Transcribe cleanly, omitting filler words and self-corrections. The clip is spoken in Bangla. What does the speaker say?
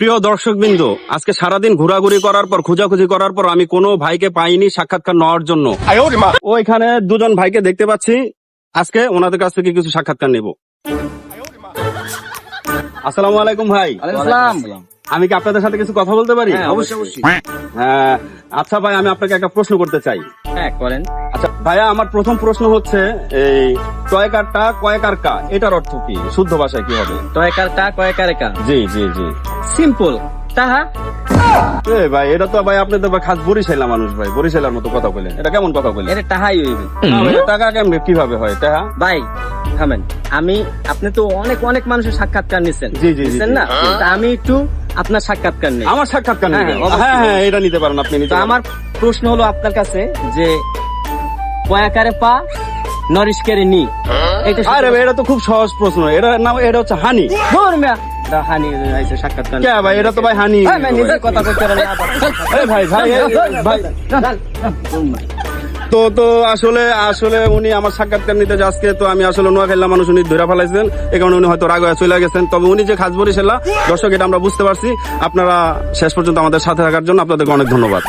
প্রিয় দর্শকবৃন্দ, আজকে সারাদিন ঘোরাঘুরি করার পর খোঁজাখুঁজি করার পর আমি কোনো ভাইকে পাইনি সাক্ষাৎকার নেওয়ার জন্য। ওইখানে দুজন ভাইকে দেখতে পাচ্ছি, আজকে ওনাদের কাছ থেকে কিছু সাক্ষাৎকার নেব। আসসালামু আলাইকুম ভাই। আমি কি আপনাদের সাথে কিছু কথা বলতে পারি? অবশ্যই। হ্যাঁ, আচ্ছা ভাই, আমি আপনাকে একটা প্রশ্ন করতে চাই। হ্যাঁ, করেন। আচ্ছা ভাইয়া, আমার প্রথম প্রশ্ন হচ্ছে এই টয়কারটা কয়কার কা, এটার অর্থ কি? শুদ্ধ ভাষায় কি হবে? টয়কার টা কয়কার কা। জি জি জি। সিম্পল। তাহা এ ভাই, এটা তো ভাই আপনি তো ভাই খাস বরিশালা মানুষ ভাই, বরিশালার মতো কথা বলেন। এটা কেমন কথা বলেন? এটা টাহাই হইবে। টাকা কেমন কিভাবে হয় টাকা? ভাই থামেন, আপনি তো অনেক অনেক মানুষের সাক্ষাৎকার নিছেন, জি, জি, জি, নিছেন না? জি। তা আমি একটু আপনার সাক্ষাৎকার নেই। আমার সাক্ষাৎকার হ্যাঁ, নেবেন? অবশ্যই। হ্যাঁ হ্যাঁ, এটা নিতে পারেন, আপনি নিতে তো পারেন। আমার প্রশ্ন হলো আপনার কাছে যে কয়াকারে পা নরিশকারে নি, এটা আরে ভাই, এটা তো খুব সহজ প্রশ্ন। এটা নাম, এটা হচ্ছে হানি। হানি আইছে সাক্ষাৎকার। কে ভাই, এটা তো ভাই হানি। হ্যাঁ, ভাই, নিজের কথা কইতে পারেন না। এই ভাই ভাই ভাই, তো আসলে আসলে উনি আমার সাক্ষাৎকার নিতে যাচ্ছে, তো আমি আসলে নোয়াখালীর মানুষ, উনি ধরে ফেলাইছেন, এই কারণে উনি হয়তো রাগ হয়ে চলে গেছেন। তবে উনি যে খাস বরিশালা দর্শক, এটা আমরা বুঝতে পারছি। আপনারা শেষ পর্যন্ত আমাদের সাথে থাকার জন্য আপনাদেরকে অনেক ধন্যবাদ।